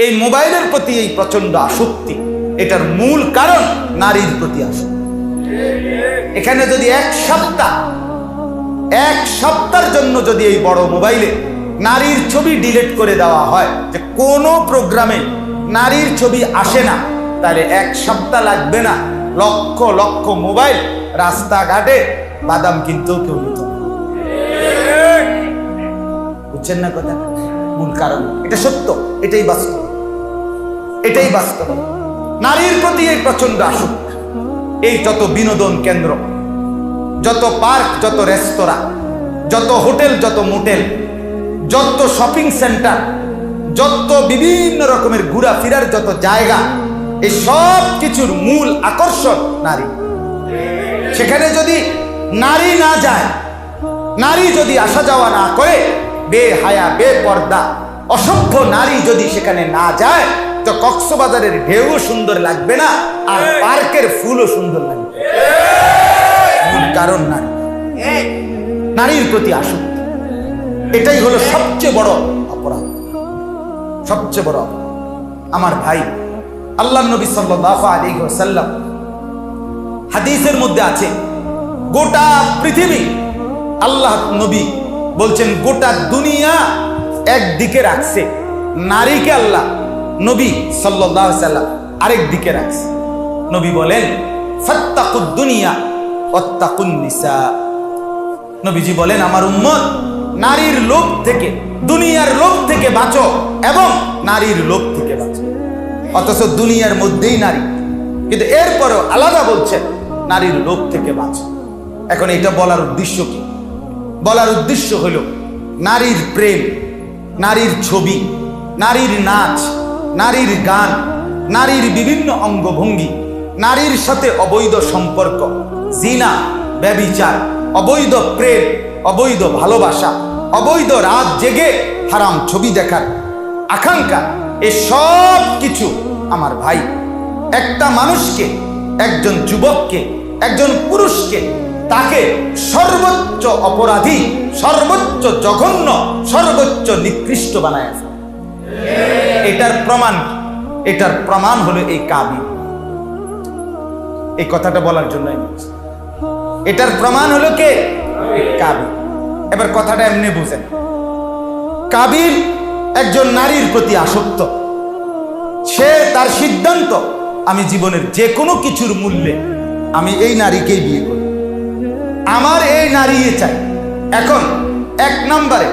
এই মোবাইলের প্রতি এই প্রচন্ড আসক্তি, এটার মূল কারণ নারীর প্রতি আসক্তি। এখানে যদি এক সপ্তাহের জন্য যদি এই বড় মোবাইলে নারীর ছবি ডিলিট করে দেওয়া হয়, যে কোনো প্রোগ্রামে নারীর ছবি আসে না, তাহলে এক সপ্তাহ লাগবে না, লক্ষ লক্ষ মোবাইল রাস্তাঘাটে বাদাম কিনতেও কেউ নিত না। বুঝছেন না কথা? মূল কারণ এটা সত্য, এটাই বাস্তব, এটাই বাস্তব। নারীর প্রতি এই প্রচন্ড আসক্তি। এই যত বিনোদন কেন্দ্র, যত পার্ক, যত রেস্তোরাঁ, যত হোটেল, যত মোটেল, যত শপিং সেন্টার, যত বিভিন্ন রকমের ঘোরাফেরার যত জায়গা, এই সব কিছুর মূল আকর্ষণ নারী। সেখানে যদি নারী না যায়, নারী যদি আসা যাওয়া না করে, বেহায়া বেপর্দা অসভ্য নারী যদি সেখানে না যায়, তো কক্সবাজারের ঢেউ সুন্দর লাগবে না, আর পার্কের ফুলও সুন্দর লাগবে। কারণ নারী, নারীর প্রতি আসক্তি, এটাই হলো সবচেয়ে বড় অপরাধ, সবচেয়ে বড় অপরাধ। আমার ভাই, আল্লাহর নবী সাল্লাল্লাহু আলাইহি ওয়াসাল্লাম হাদিসের মধ্যে আছে, গোটা পৃথিবী, আল্লাহ নবী বলছেন গোটা দুনিয়া একদিকে রাখছে, নারীকে আল্লাহ নবী সাল্লাল্লাহু আলাইহি ওয়াসাল্লাম আরেক দিকে রাখছে। নবী বলেন, ফাত্তাকুদ দুনিয়া ওয়াত্তাকুন নিসা। নবীজি বলেন, আমার উম্মত, নারীর লোভ থেকে, দুনিয়ার লোভ থেকে বাঁচো এবং নারীর লোভ থেকে বাঁচো। অথচ দুনিয়ার মধ্যেই নারী, কিন্তু এরপরও আলাদা বলছেন নারীর লোভ থেকে বাঁচো। এখন এটা বলার উদ্দেশ্য কি? বলার উদ্দেশ্য হলো নারীর প্রেম, নারীর ছবি, নারীর নাচ, নারীর গান, নারীর বিভিন্ন অঙ্গভঙ্গি, নারীর সাথে অবৈধ সম্পর্ক, জিনা, ব্যভিচার, অবৈধ প্রেম, অবৈধ ভালোবাসা, অবৈধ রাত জেগে হারাম ছবি দেখার আকাঙ্ক্ষা, এ সব কিছু আমার ভাই একটা মানুষকে, একজন যুবককে, একজন পুরুষকে, তাকে সর্বোচ্চ অপরাধী, সর্বোচ্চ জঘন্য, সর্বোচ্চ নিকৃষ্ট বানায়। এটার প্রমাণ, এটার প্রমাণ হলো এই কাবিল। এই কথাটা বলার জন্য এটার প্রমাণ হলো কে? কাবিল। এবার কথাটা এমনি বুঝেন, কাবিল একজন নারীর প্রতি আসক্ত। সে তার সিদ্ধান্ত, আমি জীবনের যে কোনো কিছুর মূল্যে আমি এই নারীকেই বিয়ে করি, আমার এই নারী চাই। এখন এক নম্বরে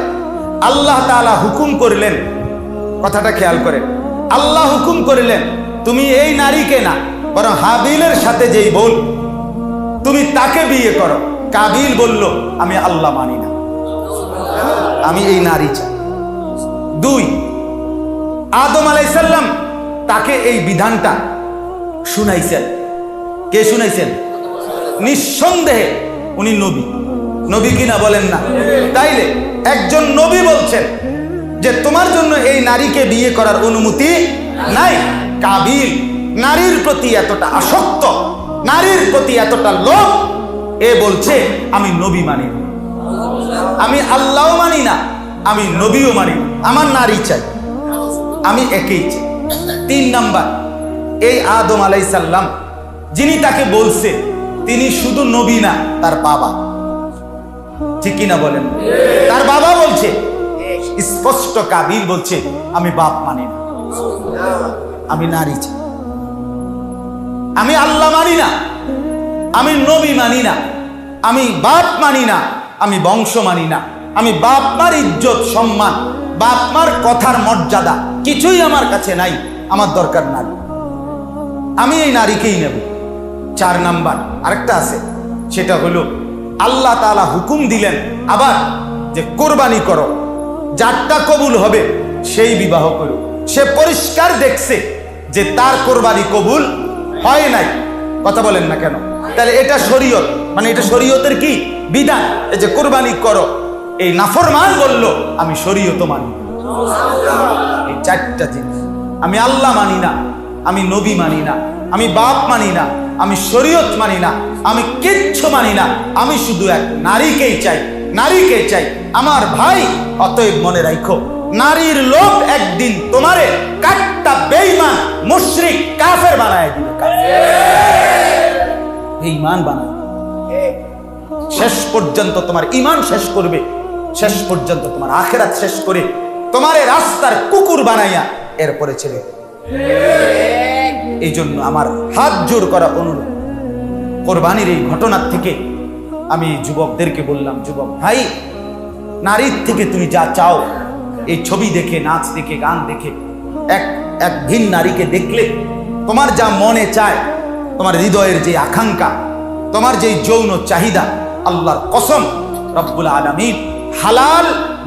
আল্লাহ তাআলা হুকুম করলেন, কথাটা খেয়াল করেন, আল্লাহ হুকুম করলেন তুমি এই নারীকে না, বরং হাবিলের সাথে যেই বোন, তুমি তাকে বিয়ে করো। কাবিল বলল, আমি আল্লাহ মানি না, আমি এই নারী চাই। দুই, আদম আলাইহিস সালাম তাকে এই বিধানটা শুনাইছেন। কে শুনাইছেন? নিঃসন্দেহে উনি নবী। নবী কিনা বলেন না? তাইলে একজন নবী বলছেন যে তোমার জন্য এই নারীকে বিয়ে করার অনুমতি নাই। কাবিল নারীর প্রতি এতটা আসক্ত, নারীর প্রতি এতটা লোভ, এ বলছে আমি নবী মানি না, আমি আল্লাহও মানি না, আমি নবীও মানি না, আমার নারী চাই, আমি একেই চাই। তিন নাম্বার, এই আদম আলাইহিস সালাম যিনি তাকে বলছে, তিনি শুধু নবী না, তার বাবা। ঠিক কিনা বলেন? তার বাবা বলছে স্পষ্ট, কাবিল বলছে আমি বাপ মানি না, আমি নারী চাই, আমি আল্লাহ মানি না, আমি নবী মানি না, আমি বাপ মানি না, আমি বংশ মানি না, আমি বাপ মার ইজ্জত সম্মান, বাপ মার কথার মর্যাদা কিছুই আমার কাছে নাই, আমার দরকার নারী, আমি এই নারীকেই নেব। চার নাম্বার আরেকটা আছে, সেটা হলো আল্লাহ তাআলা হুকুম দিলেন আবার যে কোরবানি করো, যারটা কবুল হবে সেই বিবাহ করো। সে পরিষ্কার দেখছে যে তার কোরবানি কবুল হয় নাই, কথা বলেন না কেন? তাহলে এটা শরীয়ত, মানে এটা শরীয়তের কি বিধান, এই যে কোরবানি করো। এই নাফরমান বলল আমি শরীয়ত মানি। এই চারটা জিনিস, আমি আল্লাহ মানি না, আমি নবী মানি না, আমি বাপ মানি না, আমি শরীয়ত মানি না, আমি কিচ্ছু মানি না, আমি শুধু এক নারীকেই চাই, নারীকে চাই। আমার ভাই, অতএব মনে রাখো, নারীর লোভ একদিন তোমারে কাটতে মুশরিক কাফের বানায় দিবে, বেঈমান বানায়। শেষ পর্যন্ত তোমার ঈমান শেষ করবে, শেষ পর্যন্ত তোমার আখিরাত শেষ করে তোমার রাস্তার কুকুর বানাইয়া এরপরে ছেড়ে। এই জন্য আমার হাত জোর করা অনুরোধ, কোরবানির এই ঘটনার থেকে আমি যুবকদেরকে বললাম, যুবক ভাই, নারীর থেকে তুমি যা চাও, এই ছবি দেখে, নাচ দেখে, গান দেখে, এক ভিন নারীকে দেখলে তোমার যা মনে চায়, তোমার হৃদয়ের যে আকাঙ্ক্ষা, তোমার যে যৌন চাহিদা, আল্লাহর কসম রব্বুল আলামিন হালাল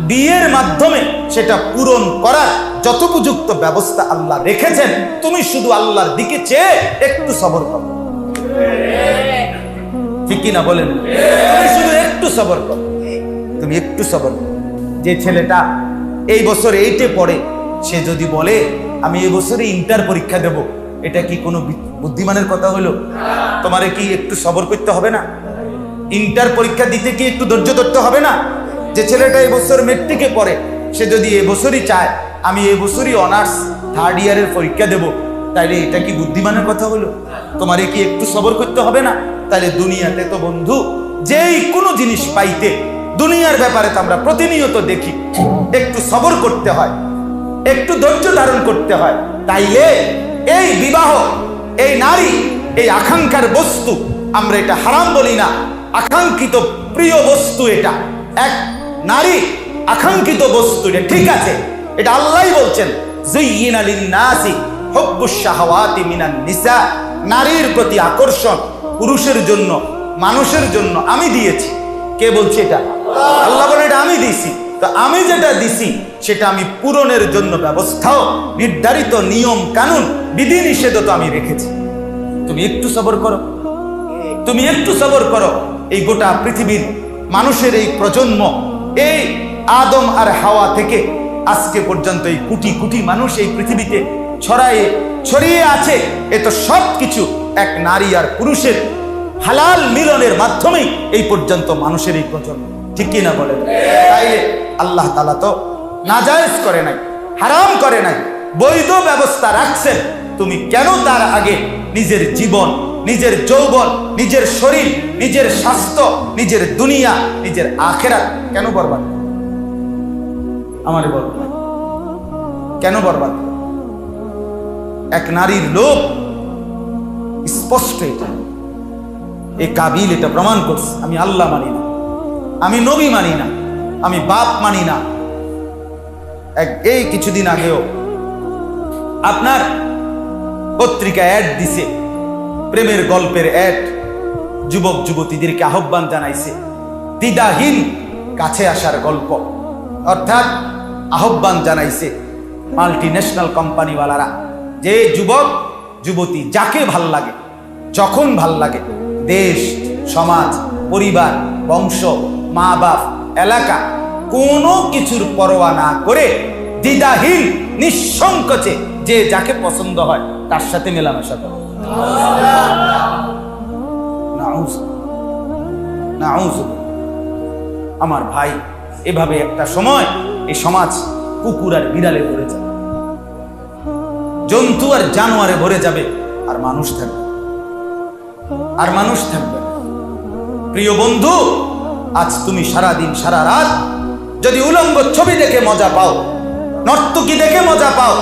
বিয়ের মাধ্যমে সেটা পূরণ করার যথোপযুক্ত ব্যবস্থা আল্লাহ রেখেছেন। তুমি শুধু আল্লাহর দিকে চেয়ে একটু সবর করো, ঠিক কিনা বলেন? তুমি শুধু একটু সবর করো, তুমি একটু সবর করো। যে ছেলেটা এই বছর 8-এ পড়ে, সে যদি বলে আমি এই বছরে ইন্টার পরীক্ষা দেব, এটা কি কোনো বুদ্ধিমানের কথা হলো? তোমারে কি একটু সবর করতে হবে না? ইন্টার পরীক্ষা দিতে কি একটু ধৈর্য ধরতে হবে না? যে ছেলেটা এই বছর মেট্রিকে পড়ে, সে যদি এই বছরই চায় আমি এই বছরই অনার্স 3rd ইয়ারের পরীক্ষা দেব, তাইলে এটা কি বুদ্ধিমানের কথা হলো? তোমারে কি একটু সবর করতে হবে না? তাহলে দুনিয়াতে তো বন্ধু যেই কোনো জিনিস পাইতে, দুনিয়ার ব্যাপারে তো আমরা প্রতিনিয়ত দেখি একটু সবর করতে হয়, একটু ধৈর্য ধারণ করতে হয়। তাইলে এই বিবাহ, এই নারী, এই আকাঙ্ক্ষার বস্তু, আমরা এটা হারাম বলি না, আকাঙ্ক্ষিত প্রিয় বস্তু, এটা এক নারী আকাঙ্ক্ষিত বস্তু, এটা ঠিক আছে, এটা আল্লাহই বলছেন যুয়্যিনা লিন-নাসি হুব্বুশ শাহাওয়াতি মিনান নিসা, নারীর প্রতি আকর্ষণ পুরুষের জন্য, মানুষের জন্য আমি দিয়েছি। কে বলছে এটা? আল্লাহ বলে এটা আমি দিয়েছি। তো আমি যেটা দিছি সেটা আমি পূরণের জন্য ব্যবস্থাও, নির্ধারিত নিয়ম কানুন বিধি নিষেধ তো আমি রেখেছি। তুমি একটু সবর করো, তুমি একটু সবর করো। এই গোটা পৃথিবীর মানুষের এই প্রজন্ম, এই আদম আর হাওয়া থেকে আজকে পর্যন্ত এই কোটি কোটি মানুষ এই পৃথিবীতে ছড়িয়ে আছে, এ তো সব কিছু এক নারী আর পুরুষের হালাল মিলনের মাধ্যমেই এই পর্যন্ত মানুষের এই প্রজন্ম, ঠিক কিনা বলেন? তাইলে আল্লাহ তাআলা তো নাজায়েজ করে নাই, হারাম করে নাই, বৈধ ব্যবস্থা রাখছেন। তুমি কেন তার আগে নিজের জীবন, নিজের যৌবন, নিজের শরীর, নিজের স্বাস্থ্য, নিজের দুনিয়া, নিজের আখিরাত কেন বরবাদ? আমারে বলো কেন বরবাদ? এক নারীর লোভ স্পষ্ট, এটা এই কাবিল এটা প্রমাণ করছে। আমি আল্লাহ মানি না, আমি নবী মানি না, আমি বাপ মানি না। এই কিছুদিন আগেও আপনার পত্রিকা অ্যাড দিছে, প্রেমের গল্পের অ্যাড, যুবক যুবতীদেরকে আহ্বান জানাইছে দ্বিধাহীন কাছে আসার গল্প, অর্থাৎ আহ্বান জানাইছে মাল্টি ন্যাশনাল কোম্পানিওয়ালারা, যে যুবক যুবতী যাকে ভাল লাগে, যখন ভাল লাগে, দেশ, সমাজ, পরিবার, বংশ, মা বাপ, এলাকা, কোনো কিছুর পরোয়া না করে দ্বিধাহীন নিঃসংকোচে যে যাকে পছন্দ হয় তার সাথে মেলামেশা করে। আমার ভাই, এভাবে একটা সময় এই সমাজ কুকুর আর বিড়ালে ভরে যাবে, জন্তু আর জানোয়ারে ভরে যাবে, আর মানুষ থাকবে, আর মানুষ থাকবে। প্রিয় বন্ধু, আজ তুমি সারাদিন সারা রাত যদি উলঙ্গ ছবি দেখে মজা পাও, নর্তকী দেখে মজা পাও,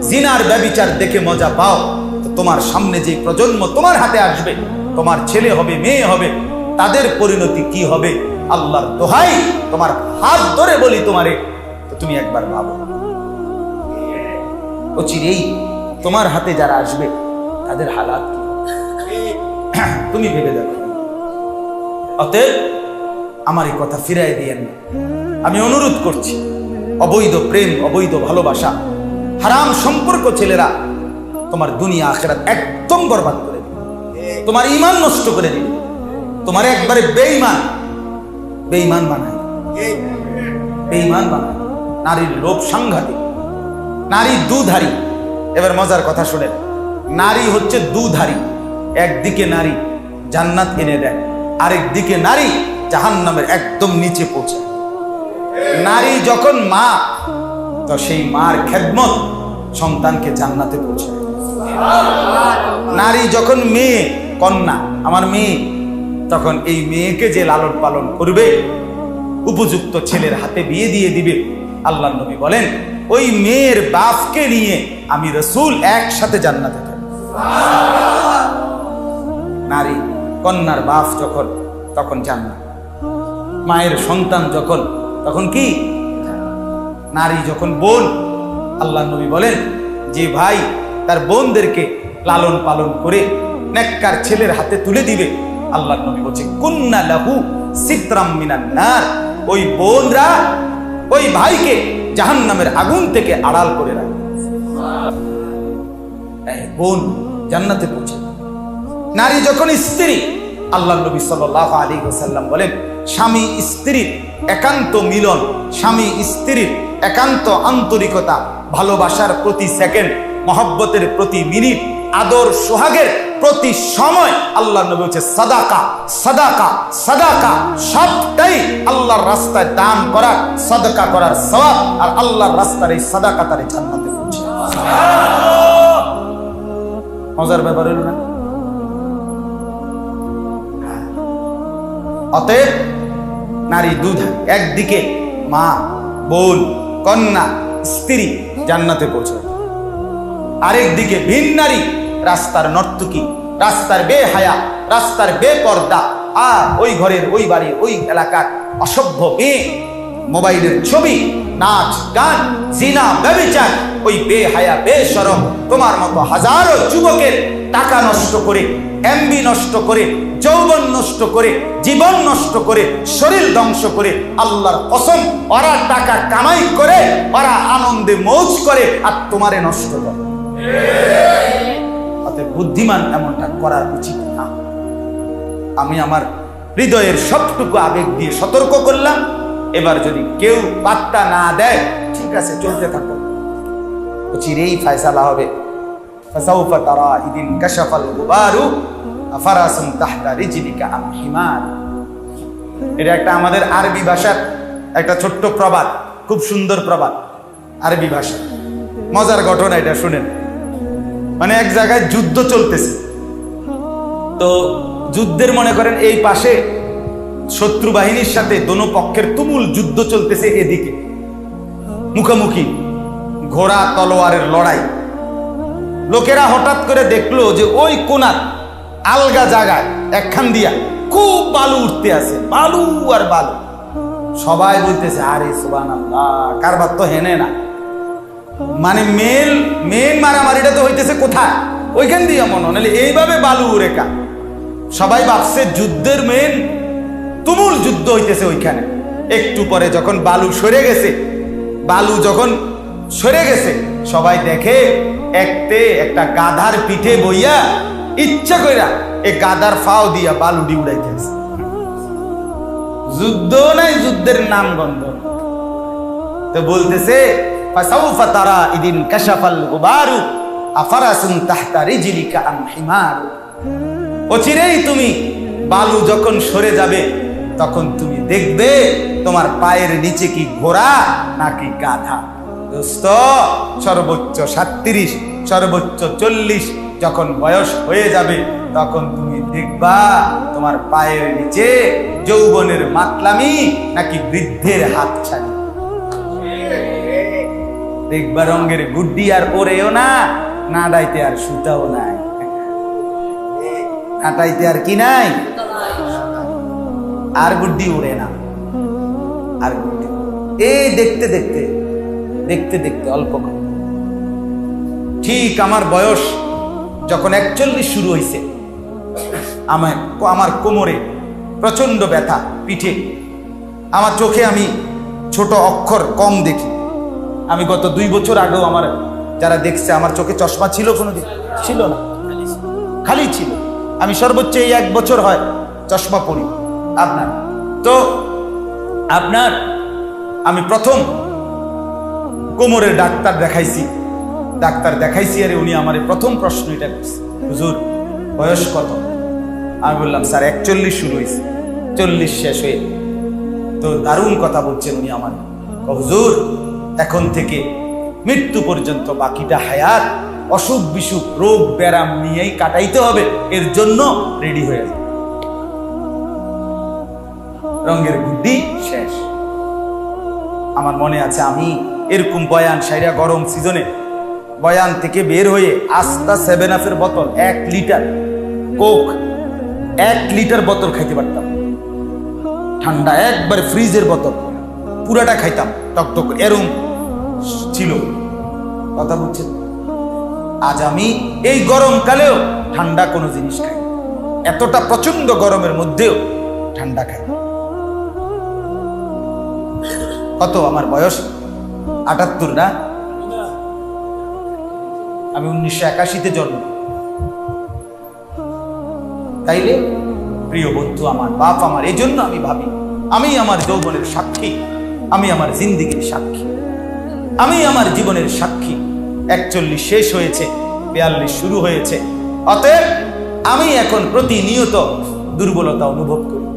জিনার ব্যভিচার দেখে মজা পাও, তো তোমার সামনে যে প্রজন্ম তোমার হাতে আসবে, তোমার ছেলে হবে, মেয়ে হবে, তাদের পরিণতি কি হবে? আল্লাহর দোহাই, তোমার হাত ধরে বলি তোমারে, তো তুমি একবার ভাবো, অচিরেই তোমার হাতে যারা আসবে তাদের হালাত কি, তুমি ভেবে দেখো। অতএব আমার এই কথা ফিরাই দিয়েন না, আমি অনুরোধ করছি। অবৈধ প্রেম, অবৈধ ভালোবাসা, হারাম সম্পর্ক ছেলেরা তোমার দুনিয়া আখিরাত একদম বরবাদ করে দিবে, তোমার ঈমান নষ্ট করে দিবে, তোমার একবারে বেঈমান বানায়, বেঈমান বানায়। নারীর লোভ সাংঘাতিক, নারী দুধারী। এবার মজার কথা শুনেন, নারী হচ্ছে দুধারী। একদিকে নারী জান্নাত এনে দেয়, আরেক দিকে নারী জাহান্নামের একদম নিচে পৌঁছায়। নারী যখন মা, তো সেই মার খেদমত সন্তানকে জান্নাতে পৌঁছায়। নারী যখন মেয়ে, কন্যা, আমার মেয়ে, তখন এই মেয়েকে যে লালন পালন করবে, উপযুক্ত ছেলের হাতে বিয়ে দিয়ে দিবে, আল্লাহর নবী বলেন ওই মেয়ের বাপকে নিয়ে আমি রাসূল একসাথে জান্নাতে যাব। নারী কন্যার বাপ যখন, তখন জান্নাত। মায়ের সন্তান যখন, তখন কি? নারী যখন বোন, আল্লাহর নবী বলেন যে ভাই তার বোনদেরকে লালন পালন করে নেককার ছেলের হাতে তুলে দিবে, আল্লাহর নবী বলছে কুন্না লাহু সিতরাম মিনান নার, ওই বোনরা ওই ভাইকে জাহান্নামের আগুন থেকে আড়াল করে রাখবে। বোন জান্নাতে পৌঁছে। নারী যখন স্ত্রী, আল্লাহর নবী সাল্লাল্লাহু আলাইহি ওয়াসাল্লাম বলেন স্বামী স্ত্রীর একান্ত মিলন, স্বামী স্ত্রীর একান্ত আন্তরিকতা, ভালোবাসার প্রতি সেকেন্ড, মহব্বতের প্রতি মিনিট, আদর সোহাগের প্রতি সময়, আল্লাহর নবী বলছে সাদাকা সাদাকা সাদাকা, সবটাই আল্লাহর রাস্তায় দান করার, সাদাকা করার সওয়াব। আর আল্লাহর রাস্তার এই সাদাকা তারে জান্নাতে পৌঁছে। মজার ব্যাপার হলো না? অতএব নারী দুধ, একদিকে মা, বোন, কন্যা, স্ত্রী জান্নাতে পৌঁছে, আরেকদিকে ভিন নারী, রাস্তার নর্তকী, রাস্তার বেহায়া, রাস্তার বেপর্দা, আর ওই ঘরের, ওই বাড়ির, ওই এলাকার অসভ্য মেয়ে, মোবাইলের ছবি, নাচ গান, জিনা, ব্যভিচার, ওই বেহায়া বেশরম তোমার মতো হাজারো যুবকের টাকা নষ্ট করে, এমবি নষ্ট করে, যৌবন নষ্ট করে, জীবন নষ্ট করে, শরীর ধ্বংস করে, আল্লাহর কসম ওরা টাকা কামাই করে, ওরা আনন্দে মৌজ করে, আর তোমারে নষ্ট করে। অতএব বুদ্ধিমান এমনটা করার উচিত না। আমি আমার হৃদয়ের সবটুকু আবেগ দিয়ে সতর্ক করলাম। এবার যদি কেউ পাত্তা না দেয়, ঠিক আছে, চলতে থাকো, চিরেই ফয়সালা হবে। ফাসাউফা তারা ইদিন কাশাফাল গুবারু আফারাসুম তাহতা রিজলিকা আম হিমার। এটা একটা আমাদের আরবি ভাষার একটা ছোট্ট প্রবাদ, খুব সুন্দর প্রবাদ, আরবি ভাষা। মজার ঘটনা এটা শুনেন। মানে এক জায়গায় যুদ্ধ চলতেছে, তো যুদ্ধের মনে করেন এই পাশে শত্রু বাহিনীর সাথে দোনো পক্ষের তুমুল যুদ্ধ চলতেছে, এদিকে মুখোমুখি ঘোড়া তলোয়ারের লড়াই। লোকেরা হঠাৎ করে দেখলো যে ওই কোনার আলগা জায়গায় একখান দিয়া খুব বালু উঠতে আছে, বালু আর বালু। সবাই বলতেছে আরে সুবহানাল্লাহ, কারবার তো হেনে না। মানে মেন মারামারিটা তো হইতেছে কোথায়? ওইখান দিয়ে মনে হলে এইভাবে বালু উড়েকা। সবাই ভাবছে যুদ্ধের মেন তুমুল যুদ্ধ হইতেছে ওইখানে। একটু পরে যখন বালু সরে গেছে, বালু যখন সরে গেছে, সবাই দেখে একটা গাধার পিঠে বইয়া ইচ্ছা কইরা এই গাধার ফাও দিয়া বালুডি উড়াইতেছে। যুদ্ধ নাই, যুদ্ধের নাম গন্ধ। তো বলতেছে ফাসাউফা তারা ইদিন কাশাফাল গুবারু আফারাসুন তাহতা রিজলিকা আম হিমার। অচিরেই তুমি, বালু যখন সরে যাবে, তখন তুমি দেখবে তোমার পায়ের নিচে কি ঘোড়া নাকি গাধা। দোস্ত, সর্বোচ্চ 37, সর্বোচ্চ 40 যখন বয়স হয়ে যাবে, তখন তুমি দেখবা তোমার পায়ের নিচে যৌবনের মাতলামি নাকি বৃদ্ধের হাত ছাড়ি। দেখবা রঙের গুড্ডি আর ওরেও না, নাড়াইতে আর সুতাও নাই, নাটাইতে আর কি নাই, আর গুড্ডি উড়ে না, আর গুড্ডি এই দেখতে দেখতে দেখতে দেখতে অল্প ঠিক আমার বয়স যখন 41 শুরু হয়েছে, আমার কোমরে প্রচন্ড ব্যথা, পিঠে, আমার চোখে আমি ছোট অক্ষর কম দেখি। আমি গত 2 বছর আগেও, আমার যারা দেখছে, আমার চোখে চশমা ছিল কোনোদিন? ছিল না, খালি ছিল। আমি সর্বোচ্চ এই 1 বছর হয় চশমা পরি। আমি প্রথম কোমরের ডাক্তার দেখাইছি, আরে উনি আমার প্রথম প্রশ্ন এটা করছে, হুজুর বয়স কত? আমি বললাম স্যার 41 শুরু হয়েছে, 40 শেষ হয়ে। তো দারুণ কথা বলছেন উনি আমার, হুজুর এখন থেকে মৃত্যু পর্যন্ত বাকিটা হায়াত অসুখ বিসুখ রোগ ব্যারাম নিয়েই কাটাইতে হবে, এর জন্য রেডি হয়ে যাবে। রঙের বুদ্ধি শেষ। আমার মনে আছে আমি এরকম বয়ান সাইরা গরম সিজনে বয়ান থেকে বের হয়ে আস্তা 7 বোতল 1 লিটার কোক 1 লিটার বোতল খাইতে পারতাম, ঠান্ডা একবার ফ্রিজের বোতল পুরাটা খাইতাম, টকটক এরম ছিল। কথা বুঝছেন? আজ আমি এই গরমকালেও ঠান্ডা কোনো জিনিস খাই, এতটা প্রচন্ড গরমের মধ্যেও ঠান্ডা খাই। কত আমার বয়স? 78 না? আমি 1981-তে জন্ম। তাইলে প্রিয় বন্ধু আমার, বাপ আমার, এই জন্য আমি ভাবি আমি আমার যৌবনের সাক্ষী, আমি আমার জিন্দিগির সাক্ষী, আমি আমার জীবনের সাক্ষী। 41 শেষ হয়েছে, 42 শুরু হয়েছে। অতএব আমি এখন প্রতিনিয়ত দুর্বলতা অনুভব করি,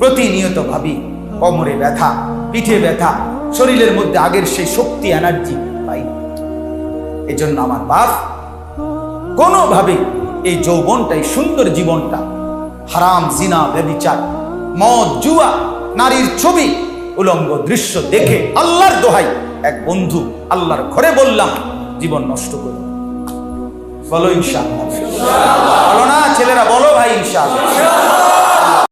প্রতিনিয়ত ভাবি কোমরে ব্যথা, পিঠে ব্যথা, শরীরের মধ্যে আগের সেই শক্তি এনার্জি পাই। এজন্য আমার বাপ কোনোভাবে এই যৌবনটাই সুন্দর জীবনটা হারাম, জিনা, ব্যভিচার, মদ, জুয়া, নারীর ছবি, উলঙ্গ দৃশ্য দেখে আল্লাহর দোহাই এক বন্ধু আল্লাহর ঘরে বললাম জীবন নষ্ট করো। বলো ইনশাআল্লাহ। বলো না ছেলেরা, বলো ভাই ইনশাআল্লাহ।